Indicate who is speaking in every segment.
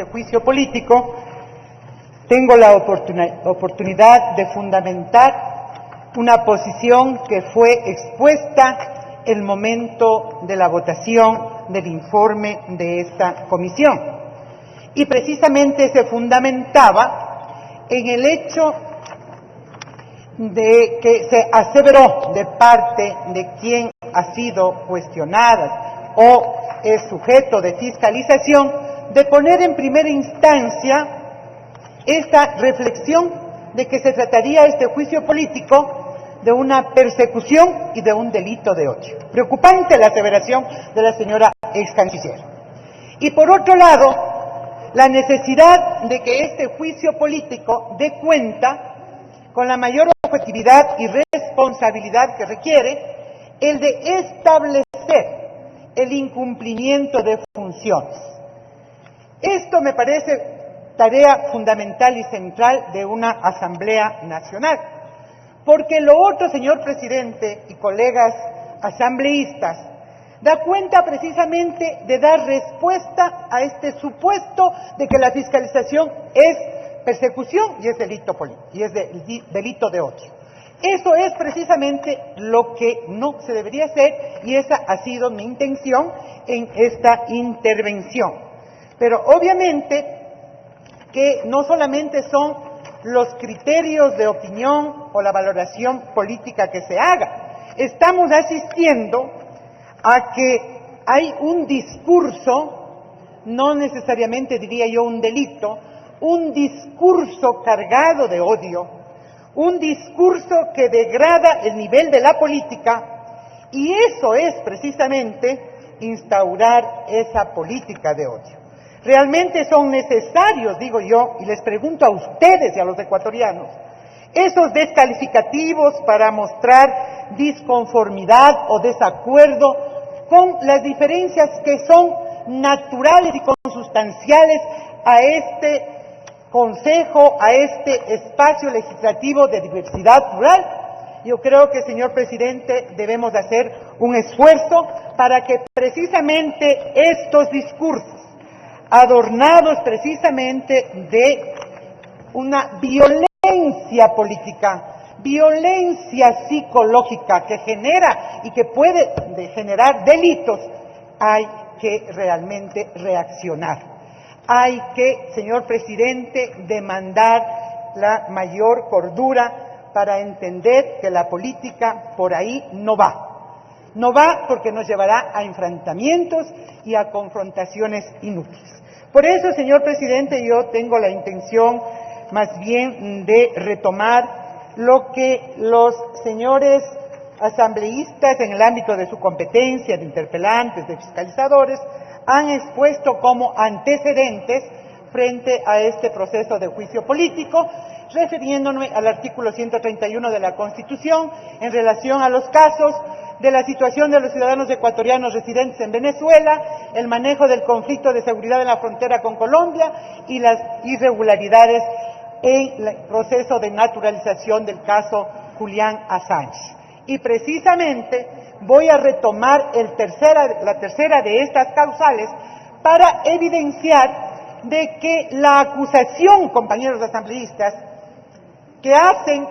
Speaker 1: este juicio político, tengo la oportunidad de fundamentar una posición que fue expuesta el momento de la votación del informe de esta comisión. Y precisamente se fundamentaba en el hecho de que se aseveró de parte de quien ha sido cuestionada o es sujeto de fiscalización, de poner en primera instancia esta reflexión de que se trataría este juicio político de una persecución y de un delito de odio. Preocupante la aseveración de la señora ex canciller. Y por otro lado, la necesidad de que este juicio político dé cuenta con la mayor objetividad y responsabilidad que requiere el de establecer el incumplimiento de funciones. Esto me parece tarea fundamental y central de una Asamblea Nacional, porque lo otro, señor presidente y colegas asambleístas, da cuenta precisamente de dar respuesta a este supuesto de que la fiscalización es persecución y es delito político, y es delito de odio. Eso es precisamente lo que no se debería hacer y esa ha sido mi intención en esta intervención. Pero obviamente que no solamente son los criterios de opinión o la valoración política que se haga. Estamos asistiendo a que hay un discurso, no necesariamente diría yo un delito, un discurso cargado de odio, un discurso que degrada el nivel de la política, y eso es precisamente instaurar esa política de odio. Realmente son necesarios, digo yo, y les pregunto a ustedes y a los ecuatorianos, esos descalificativos para mostrar disconformidad o desacuerdo con las diferencias que son naturales y consustanciales a este Consejo, a este espacio legislativo de diversidad plural. Yo creo que, señor presidente, debemos hacer un esfuerzo para que precisamente estos discursos, adornados precisamente de una violencia política, violencia psicológica que genera y que puede generar delitos, hay que realmente reaccionar. Hay que, señor presidente, demandar la mayor cordura para entender que la política por ahí no va. No va porque nos llevará a enfrentamientos y a confrontaciones inútiles. Por eso, señor presidente, yo tengo la intención más bien de retomar lo que los señores asambleístas en el ámbito de su competencia, de interpelantes, de fiscalizadores, han expuesto como antecedentes frente a este proceso de juicio político, refiriéndome al artículo 131 de la Constitución en relación a los casos de la situación de los ciudadanos ecuatorianos residentes en Venezuela, el manejo del conflicto de seguridad en la frontera con Colombia y las irregularidades en el proceso de naturalización del caso Julián Assange. Y precisamente voy a retomar la tercera de estas causales para evidenciar de que la acusación, compañeros asambleístas, que hacen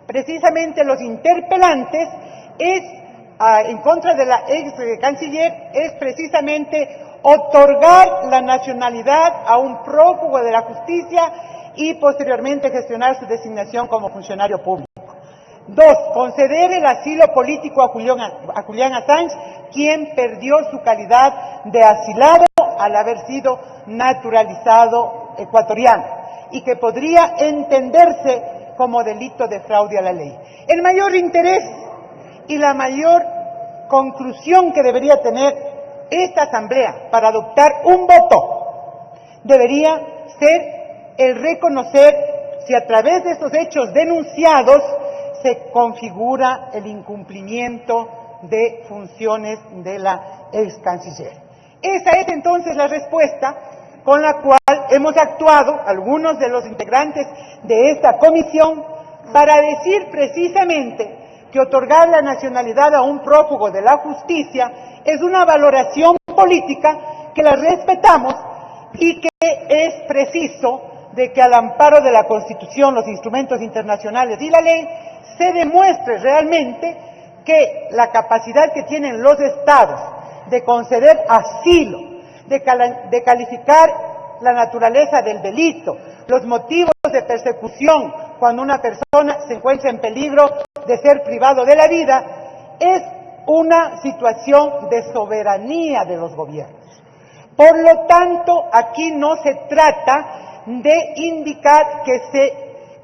Speaker 1: precisamente los interpelantes es en contra de la ex canciller es precisamente otorgar la nacionalidad a un prófugo de la justicia y posteriormente gestionar su designación como funcionario público. 2. Conceder el asilo político a Julián Assange, quien perdió su calidad de asilado al haber sido naturalizado ecuatoriano y que podría entenderse como delito de fraude a la ley. El mayor interés y la mayor conclusión que debería tener esta Asamblea para adoptar un voto debería ser el reconocer si a través de estos hechos denunciados se configura el incumplimiento de funciones de la ex canciller. Esa es entonces la respuesta con la cual hemos actuado algunos de los integrantes de esta comisión para decir precisamente que otorgar la nacionalidad a un prófugo de la justicia es una valoración política que la respetamos y que es preciso de que al amparo de la Constitución, los instrumentos internacionales y la ley, se demuestre realmente que la capacidad que tienen los Estados de conceder asilo, de calificar la naturaleza del delito, los motivos de persecución cuando una persona se encuentra en peligro de ser privado de la vida, es una situación de soberanía de los gobiernos. Por lo tanto, aquí no se trata de indicar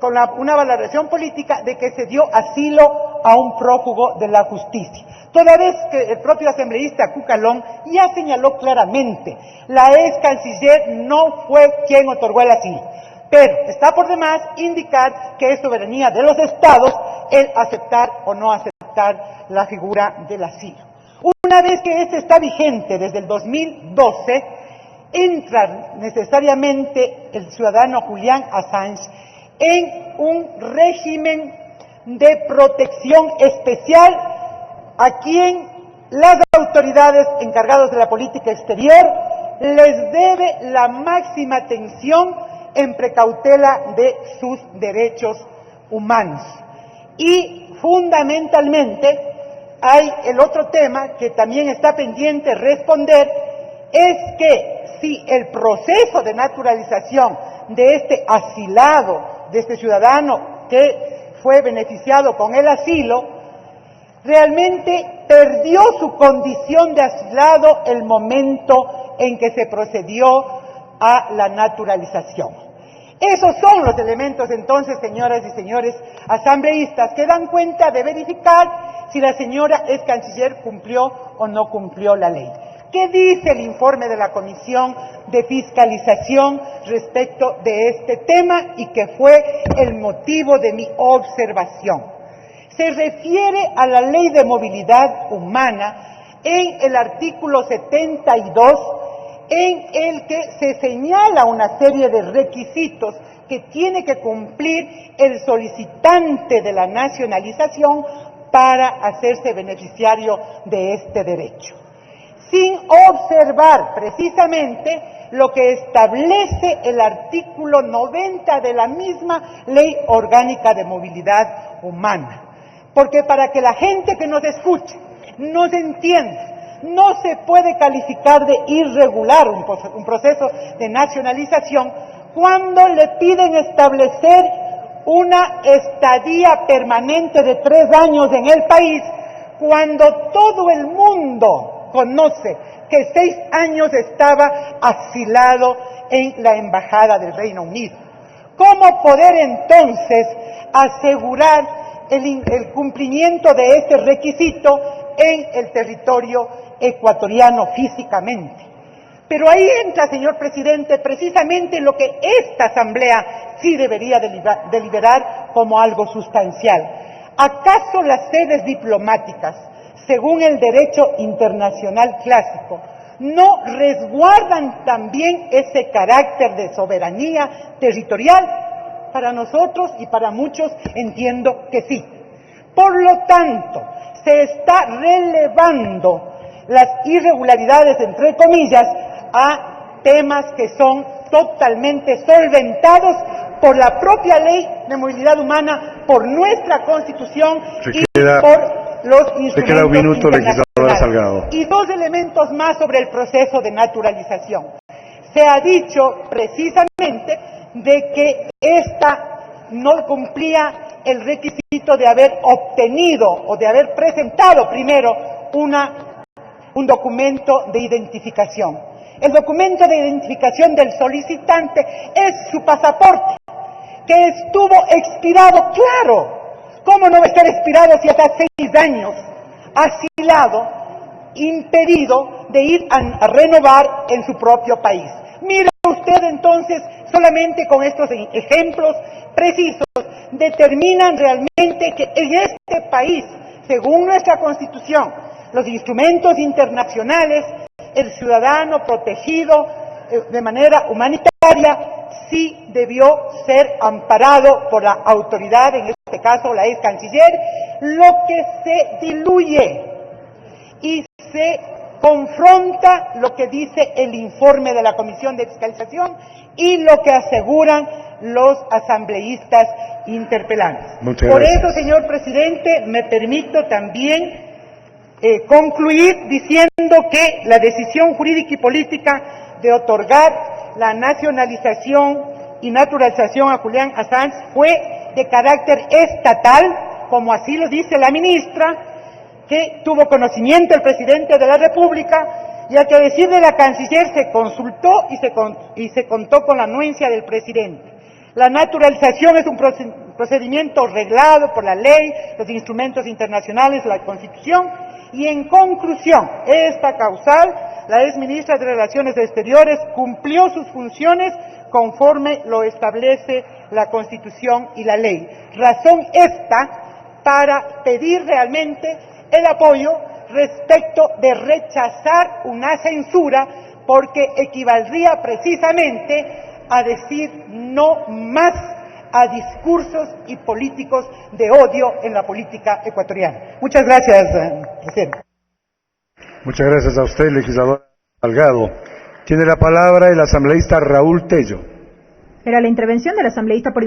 Speaker 1: con una valoración política de que se dio asilo a un prófugo de la justicia. Toda vez que el propio asambleísta Cucalón ya señaló claramente, la ex canciller no fue quien otorgó el asilo. Pero está por demás indicar que es soberanía de los estados el aceptar o no aceptar la figura del asilo. Una vez que este está vigente desde el 2012, entra necesariamente el ciudadano Julian Assange en un régimen de protección especial a quien las autoridades encargadas de la política exterior les debe la máxima atención en precautela de sus derechos humanos. Y fundamentalmente hay el otro tema que también está pendiente responder, es que si el proceso de naturalización de este asilado, de este ciudadano que fue beneficiado con el asilo, realmente perdió su condición de asilado el momento en que se procedió a la naturalización. Esos son los elementos entonces, señoras y señores asambleístas, que dan cuenta de verificar si la señora ex canciller cumplió o no cumplió la ley. ¿Qué dice el informe de la Comisión de Fiscalización respecto de este tema y que fue el motivo de mi observación? Se refiere a la Ley de Movilidad Humana en el artículo 72, en el que se señala una serie de requisitos que tiene que cumplir el solicitante de la nacionalización para hacerse beneficiario de este derecho, sin observar precisamente lo que establece el artículo 90 de la misma Ley Orgánica de Movilidad Humana. Porque para que la gente que nos escuche nos entienda, no se puede calificar de irregular un proceso de nacionalización cuando le piden establecer una estadía permanente de 3 años en el país, cuando todo el mundo conoce que 6 años estaba asilado en la Embajada del Reino Unido. ¿Cómo poder entonces asegurar el cumplimiento de este requisito en el territorio ecuatoriano físicamente? Pero ahí entra, señor presidente, precisamente lo que esta asamblea sí debería deliberar como algo sustancial. ¿Acaso las sedes diplomáticas, según el derecho internacional clásico, no resguardan también ese carácter de soberanía territorial? Para nosotros y para muchos entiendo que sí. Por lo tanto, se está relevando las irregularidades, entre comillas, a temas que son totalmente solventados por la propia Ley de Movilidad Humana, por nuestra Constitución y por los instrumentos internacionales. Y 2 elementos más sobre el proceso de naturalización. Se ha dicho precisamente de que esta no cumplía el requisito de haber obtenido o de haber presentado primero un documento de identificación. El documento de identificación del solicitante es su pasaporte, que estuvo expirado, claro. ¿Cómo no va a estar expirado si hasta 6 años asilado, impedido de ir a renovar en su propio país? Mire usted entonces, solamente con estos ejemplos precisos, determinan realmente que en este país, según nuestra Constitución, los instrumentos internacionales, el ciudadano protegido de manera humanitaria sí debió ser amparado por la autoridad, en este caso la ex canciller, lo que se diluye y se confronta lo que dice el informe de la Comisión de Fiscalización y lo que aseguran los asambleístas interpelantes. Por eso, señor presidente, me permito también concluir diciendo que la decisión jurídica y política de otorgar la nacionalización y naturalización a Julián Assange fue de carácter estatal, como así lo dice la ministra, que tuvo conocimiento el presidente de la República, y al que decir de la canciller se consultó y se contó con la anuencia del presidente. La naturalización es un procedimiento reglado por la ley, los instrumentos internacionales, la Constitución, y en conclusión, esta causal, la exministra de Relaciones Exteriores cumplió sus funciones conforme lo establece la Constitución y la ley. Razón esta para pedir realmente el apoyo respecto de rechazar una censura, porque equivaldría precisamente a decir no más a discursos y políticos de odio en la política ecuatoriana. Muchas gracias, presidente.
Speaker 2: Muchas gracias a usted, legislador Salgado. Tiene la palabra el asambleísta Raúl Tello.
Speaker 3: Era la intervención del asambleísta por